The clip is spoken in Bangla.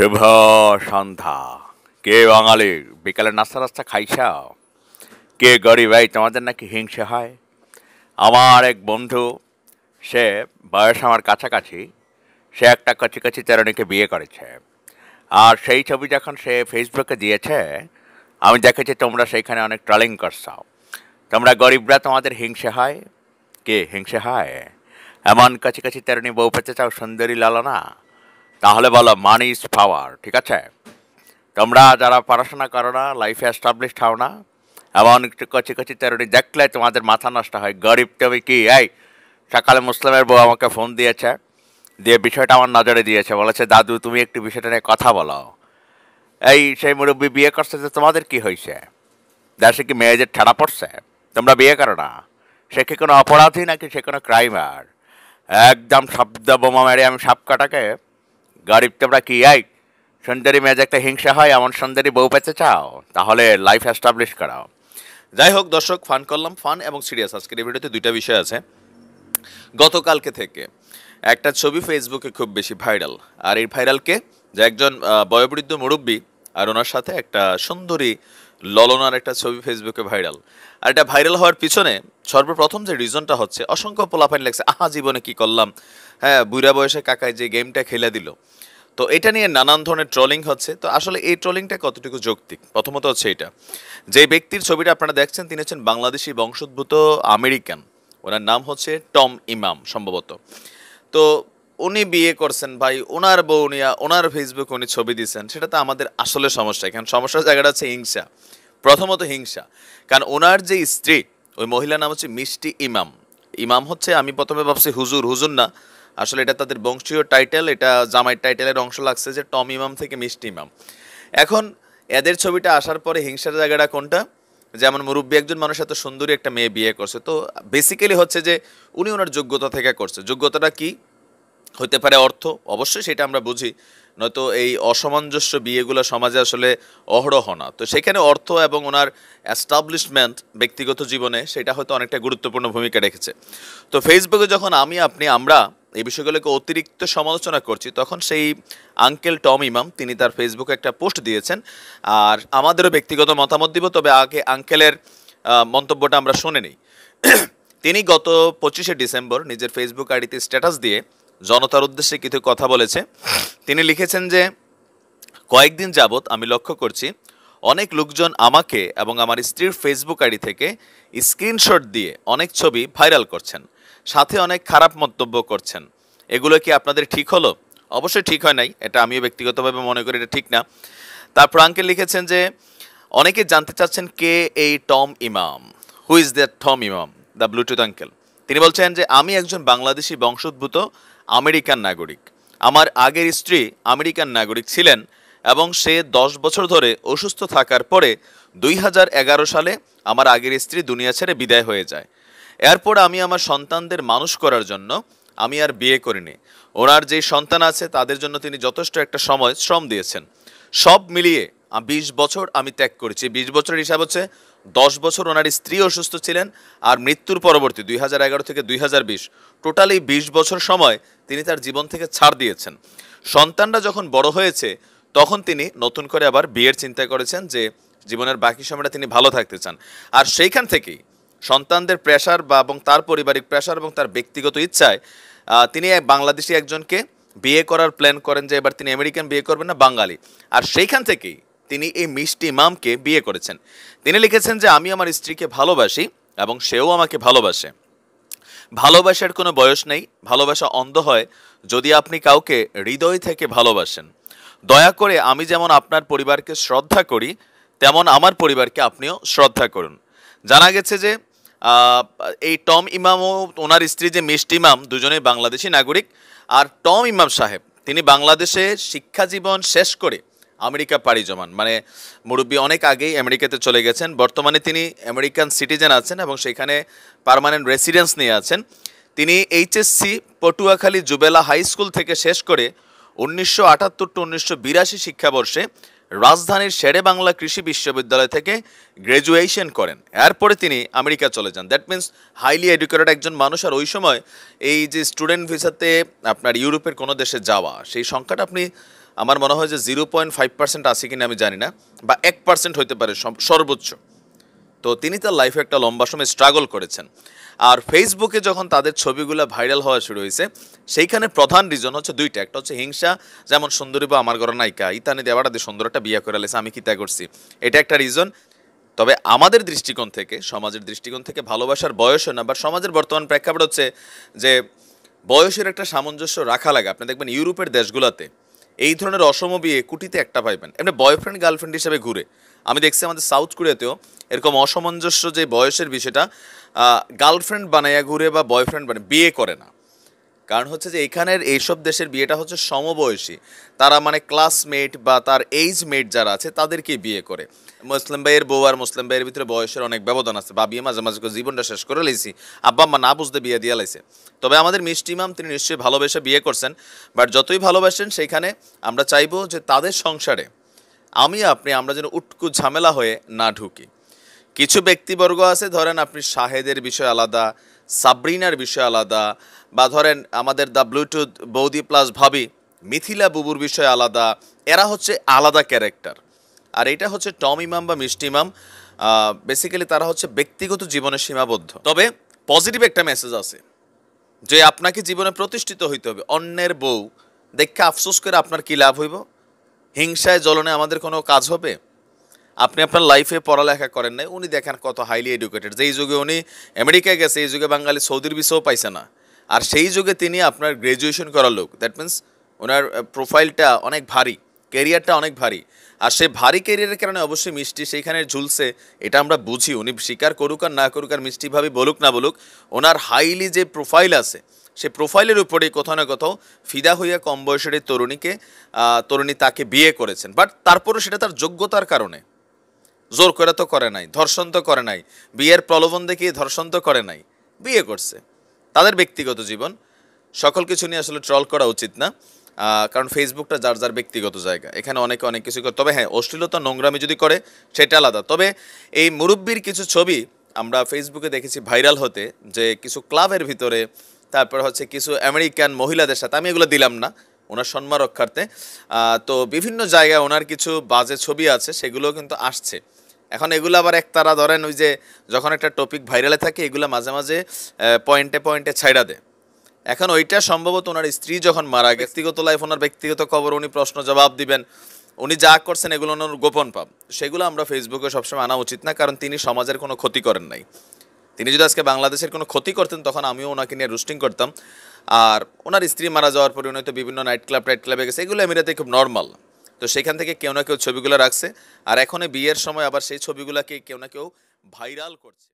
শুভ সন্ধ্যা। কে বাঙালি বিকালে নাস্তা টাস্তা খাইছাও? কে গরিব ভাই তোমাদের নাকি হিংসে হয়? আমার এক বন্ধু, সে বয়স আমার কাছাকাছি, সে একটা কচি কচি তরুণীকে বিয়ে করেছে। আর সেই ছবি যখন সে ফেসবুকে দিয়েছে, আমি দেখেছি তোমরা সেইখানে অনেক ট্রলিং করছো। তোমরা গরিবরা তোমাদের হিংসে হয়? কে হিংসে হয়? এমন কচি কচি তরুণী বউ পেতে চাও, সুন্দরী লালনা? তাহলে বলো মানি ইজ পাওয়ার, ঠিক আছে? তোমরা যারা পড়াশোনা করো না, লাইফে এস্টাবলিশড হও না, এমন একটু কচি কচি তেরুনি দেখলে তোমাদের মাথা নষ্ট হয়। গরিব তুমি কি? এই সকালে মুসলিমের বউ আমাকে ফোন দিয়েছে, দিয়ে বিষয়টা আমার নজরে দিয়েছে, বলেছে দাদু তুমি একটু বিষয়টা নিয়ে কথা বলো। এই সেই মুরব্বী বিয়ে করছে, যে তোমাদের কি হয়েছে? দেশে কি মেয়েদের ঠেড়া পড়ছে? তোমরা বিয়ে করো না? সে কি কোনো অপরাধী নাকি সে কোনো ক্রাইমার? একদম শব্দ বোমা মেরে আমি সাপ কাটাকে। গরিব তোমরা কি? এই সুন্দরী মেয়ে দেখতে হিংসা হয়, এমন সুন্দরী বউ পেতে চাও? তাহলে লাইফ এস্টাবলিশ করাও। যাই হোক দর্শক, ফান করলাম, ফান এবং সিরিয়াস। আজকের এই ভিডিওতে দুইটা বিষয় আছে। গতকালকে থেকে একটা ছবি ফেসবুকে খুব বেশি ভাইরাল। আর এই ভাইরালকে যে একজন বয়োবৃদ্ধ মুরব্বী আর ওনার সাথে একটা সুন্দরী ললনার একটা ছবি ফেসবুকে ভাইরাল। আর এটা ভাইরাল হওয়ার পিছনে সর্বপ্রথম যে রিজনটা হচ্ছে, অসংখ্য পোলাপাইন লাগছে আহা জীবনে কি করলাম, হ্যাঁ বুড়া বয়সে কাকায় যে গেমটা খেলে দিল। তো এটা নিয়ে নানান ধরনের ট্রলিং হচ্ছে। তো আসলে এই ট্রলিংটা কতটুকু যৌক্তিক? প্রথমত হচ্ছে এটা, যে ব্যক্তির ছবিটা আপনারা দেখছেন তিনি হচ্ছেন বাংলাদেশি বংশোদ্ভূত আমেরিকান। ওনার নাম হচ্ছে টম ইমাম সম্ভবত। তো উনি বিয়ে করছেন ভাই, ওনার বউ নিয়ে ওনার ফেসবুকে উনি ছবি দিচ্ছেন, সেটা তো আমাদের আসলে সমস্যা। এখানে সমস্যার জায়গাটা হচ্ছে হিংসা। প্রথমত হিংসা, কারণ ওনার যে স্ত্রী, ওই মহিলার নাম হচ্ছে মিষ্টি ইমাম। ইমাম হচ্ছে, আমি প্রথমে ভাবছি হুজুর, হুজুর না, আসলে এটা তাদের বংশীয় টাইটেল, এটা জামাইয়ের টাইটেলের অংশ লাগছে যে টম ইমাম থেকে মিষ্টি ইমাম। এখন এদের ছবিটা আসার পরে হিংসার জায়গাটা কোনটা? যেমন মুরব্বী একজন মানুষ এত সুন্দরী একটা মেয়ে বিয়ে করছে, তো বেসিক্যালি হচ্ছে যে উনি ওনার যোগ্যতা থেকে করছে। যোগ্যতাটা কি হতে পারে? অর্থ, অবশ্যই সেটা আমরা বুঝি, নয়তো এই অসামঞ্জস্য বিয়েগুলো সমাজে আসলে অহরহ না। তো সেখানে অর্থ এবং ওনার অ্যাস্টাবলিশমেন্ট ব্যক্তিগত জীবনে সেটা হয়তো অনেকটা গুরুত্বপূর্ণ ভূমিকা রেখেছে। তো ফেসবুকে যখন আমরা এই বিষয়গুলোকে অতিরিক্ত সমালোচনা করছি, তখন সেই আঙ্কেল টম ইমাম তিনি তার ফেসবুকে একটা পোস্ট দিয়েছেন। আর আমাদেরও ব্যক্তিগত মতামত দিব, তবে আগে আঙ্কেলের মন্তব্যটা আমরা শুনে নিই। তিনি গত 25শে ডিসেম্বর নিজের ফেসবুক আইডিতে স্ট্যাটাস দিয়ে জনতার উদ্দেশ্যে কিছু কথা বলেছে। তিনি লিখেছেন যে, কয়েকদিন যাবৎ আমি লক্ষ্য করছি অনেক লোকজন আমাকে এবং আমার স্ত্রীর ফেসবুক আইডি থেকে স্ক্রিনশট দিয়ে অনেক ছবি ভাইরাল করছেন, সাথে অনেক খারাপ মন্তব্য করছেন। এগুলো কি আপনাদের ঠিক হলো? অবশ্যই ঠিক হয় নাই, এটা আমিও ব্যক্তিগতভাবে মনে করি এটা ঠিক না। তারপর আঙ্কেল লিখেছেন যে, অনেকে জানতে চাচ্ছেন কে এই টম ইমাম, হু ইজ দ্যাট টম ইমাম, দ্য ব্লুটুথ আঙ্কেল। তিনি বলছেন যে, আমি একজন বাংলাদেশি বংশোদ্ভূত আমেরিকান নাগরিক। আমার আগের স্ত্রী আমেরিকান নাগরিক ছিলেন এবং সে 10 বছর ধরে অসুস্থ থাকার পরে 2011 সালে আমার আগের স্ত্রী দুনিয়া ছেড়ে বিদায় হয়ে যায়। এরপর আমি আমার সন্তানদের মানুষ করার জন্য আমি আর বিয়ে করিনি। ওনার যেই সন্তান আছে তাদের জন্য তিনি যথেষ্ট একটা সময় শ্রম দিয়েছেন। সব মিলিয়ে 20 বছর আমি ত্যাগ করেছি। 20 বছরের হিসাব হচ্ছে 10 বছর ওনার স্ত্রী অসুস্থ ছিলেন, আর মৃত্যুর পরবর্তী 2011 থেকে 2020 টোটালি 20 বছর সময় তিনি তার জীবন থেকে ছাড় দিয়েছেন। সন্তানরা যখন বড় হয়েছে তখন তিনি নতুন করে আবার বিয়ের চিন্তা করেছেন, যে জীবনের বাকি সময়টা তিনি ভালো থাকতে চান। আর সেইখান থেকেই সন্তানদের প্রেশার বা এবং তার পারিবারিক প্রেশার এবং তার ব্যক্তিগত ইচ্ছায় তিনি এক বাংলাদেশি একজনকে বিয়ে করার প্ল্যান করেন, যে এবার তিনি আমেরিকান বিয়ে করবেন না, বাঙালি। আর সেইখান থেকেই তিনি এই মিষ্টি ইমামকে বিয়ে করেছেন। তিনি লিখেছেন যে, আমি আমার স্ত্রীকে ভালোবাসি এবং সেও আমাকে ভালোবাসে। ভালোবাসার কোনো বয়স নেই, ভালোবাসা অন্ধ হয় যদি আপনি কাউকে হৃদয় থেকে ভালোবাসেন। দয়া করে আমি যেমন আপনার পরিবারকে শ্রদ্ধা করি, তেমন আমার পরিবারকে আপনিও শ্রদ্ধা করুন। জানা গেছে যে এই টম ইমাম ও ওনার স্ত্রী যে মিষ্টি ইমাম দুজনেই বাংলাদেশি নাগরিক। আর টম ইমাম সাহেব তিনি বাংলাদেশে শিক্ষা জীবন শেষ করে আমেরিকা পাড়ি জমান, মানে মুরব্বী অনেক আগেই আমেরিকাতে চলে গেছেন। বর্তমানে তিনি আমেরিকান সিটিজেন আছেন এবং সেখানে পার্মানেন্ট রেসিডেন্স নিয়ে আছেন। তিনি এইচএসসি পটুয়াখালী জুবেলা হাই স্কুল থেকে শেষ করে 1978 টু 1982 শিক্ষাবর্ষে রাজধানীর শেরে বাংলা কৃষি বিশ্ববিদ্যালয় থেকে গ্র্যাজুয়েশন করেন। এরপরে তিনি আমেরিকা চলে যান। দ্যাট মিনস হাইলি এডুকেটেড একজন মানুষ। আর ওই সময় এই যে স্টুডেন্ট ভিসাতে আপনার ইউরোপের কোনো দেশে যাওয়া, সেই সংখ্যাটা আপনি আমার মনে হয় যে 0.5% আছে কিনা আমি জানি না, বা 1% হইতে পারে সর্বোচ্চ। তো তিনি তার লাইফে একটা লম্বা সময় স্ট্রাগল করেছেন। আর ফেসবুকে যখন তাদের ছবিগুলো ভাইরাল হওয়া শুরু হয়েছে, সেইখানে প্রধান রিজন হচ্ছে দুইটা। একটা হচ্ছে হিংসা, যেমন সুন্দরী বা আমার ঘর নায়িকা ইতানি দেওয়াটা দিয়ে সুন্দর একটা বিয়ে করে লেছে, আমি কি তা করছি, এটা একটা রিজন। তবে আমাদের দৃষ্টিকোণ থেকে, সমাজের দৃষ্টিকোণ থেকে ভালোবাসার বয়সও না, বা সমাজের বর্তমান প্রেক্ষাপট হচ্ছে যে বয়সের একটা সামঞ্জস্য রাখা লাগে। আপনি দেখবেন ইউরোপের দেশগুলোতে এই ধরনের অসম বিয়ে কুটিতে একটা পাইবেন, এমনি বয়ফ্রেন্ড গার্লফ্রেন্ড হিসেবে ঘুরে। আমি দেখছি আমাদের সাউথ কোরিয়াতেও এরকম অসামঞ্জস্য যে বয়সের বিষয়টা, গার্লফ্রেন্ড বানাইয়া ঘুরে বা বয়ফ্রেন্ড বানায়, বিয়ে করে না। কারণ হচ্ছে যে এখানের এইসব দেশের বিয়েটা হচ্ছে সমবয়সী, তারা মানে ক্লাসমেট বা তার এইজ মেট যারা আছে তাদেরকেই বিয়ে করে। মুসলিম ভাইয়ের বউ আর মুসলিম ভাইয়ের ভিতরে বয়সের অনেক ব্যবধান আছে, বা বিয়ে মাঝে মাঝে জীবনটা শেষ করে লাইছি, আব্বা আম্মা না বুঝতে বিয়ে দিয়ে লাইছে। তবে আমাদের মিষ্টি ইমাম তিনি নিশ্চয়ই ভালোবেসে বিয়ে করছেন, বাট যতই ভালোবাসেন সেইখানে আমরা চাইবো যে তাদের সংসারে আমরা যেন উটকু ঝামেলা হয়ে না ঢুকি। কিছু ব্যক্তিবর্গ আছে, ধরেন আপনি শাহেদের বিষয় আলাদা, সাবরিনার বিষয় আলাদা, বা ধরেন আমাদের দ্য ব্লুটুথ বৌদি প্লাস ভাবি মিথিলা বুবুর বিষয় আলাদা, এরা হচ্ছে আলাদা ক্যারেক্টার। আর এটা হচ্ছে টম ইমাম বা মিষ্টি ইমাম, বেসিক্যালি তারা হচ্ছে ব্যক্তিগত জীবনে সীমাবদ্ধ। তবে পজিটিভ একটা মেসেজ আছে যে আপনাকে জীবনে প্রতিষ্ঠিত হইতে হবে। অন্যের বউ দেখে আফসোস করে আপনার কি লাভ হইব? হিংসায় জ্বলনে আমাদের কোনো কাজ হবে? আপনি আপনার লাইফে পড়ালেখা করেন নাই, উনি দেখেন কত হাইলি এডুকেটেড, যেই যুগে উনি আমেরিকায় গেছে এই যুগে বাঙালি সৌদির ভিসাও পাইছে না, আর সেই যুগে তিনি আপনার গ্র্যাজুয়েশন করা লোক। দ্যাট মিনস ওনার প্রোফাইলটা অনেক ভারী, ক্যারিয়ারটা অনেক ভারী। আর সেই ভারী ক্যারিয়ারের কারণে অবশ্যই মিষ্টি সেইখানে ঝুলছে, এটা আমরা বুঝি। উনি স্বীকার করুক আর না করুক, আর মিষ্টিভাবে বলুক না বলুক, ওনার হাইলি যে প্রোফাইল আছে সেই প্রোফাইলের উপরেই কোথাও না কোথাও ফিদা হইয়া কম বয়সের এই তরুণী তাকে বিয়ে করেছেন। বাট তারপরও সেটা তার যোগ্যতার কারণে, জোর করে তো করে নাই, ধর্ষণ তো করে নাই, বিয়ের প্রলোভন দেখিয়ে ধর্ষণ তো করে নাই, বিয়ে করছে। তাদের ব্যক্তিগত জীবন, সকল কিছু নিয়ে আসলে ট্রল করা উচিত না, কারণ ফেসবুকটা যার যার ব্যক্তিগত জায়গা, এখানে অনেকে অনেক কিছু করে। তবে হ্যাঁ, অশ্লীলতা নোংরামি যদি করে সেটা আলাদা। তবে এই মুরব্বির কিছু ছবি আমরা ফেসবুকে দেখেছি ভাইরাল হতে, যে কিছু ক্লাবের ভিতরে, তারপর হচ্ছে কিছু আমেরিকান মহিলাদের সাথে, আমি এগুলো দিলাম না ওনার সম্মান রক্ষার্থে। তো বিভিন্ন জায়গায় ওনার কিছু বাজে ছবি আছে, সেগুলো কিন্তু আসছে। এখন এগুলো আবার একতারা ধরেন ওই যে যখন একটা টপিক ভাইরালে থাকে, এগুলো মাঝে মাঝে পয়েন্টে পয়েন্টে ছাইড়া দেয়। এখন ওইটা সম্ভবত ওনার স্ত্রী যখন মারা গেছে, ব্যক্তিগত লাইফ, ওনার ব্যক্তিগত খবর, উনি প্রশ্ন জবাব দিবেন, উনি যা করছেন এগুলো ওনার গোপন পাব, সেগুলো আমরা ফেসবুকে সবসময় আনা উচিত না, কারণ তিনি সমাজের কোনো ক্ষতি করেন নাই। তিনি যদি আজকে বাংলাদেশের কোনো ক্ষতি করতেন, তখন আমিও ওনাকে নিয়ে রুস্টিং করতাম। আর ওনার স্ত্রী মারা যাওয়ার পরে উনি তো বিভিন্ন নাইট ক্লাবে গেছে, এগুলো এমিরাতে খুব নর্মাল। তো সেখান থেকে কেউ না কেউ ছবিগুলো রাখছে, আর এখন বিয়ের সময় আবার সেই ছবিগুলোকে কেউ না কেউ ভাইরাল করছে।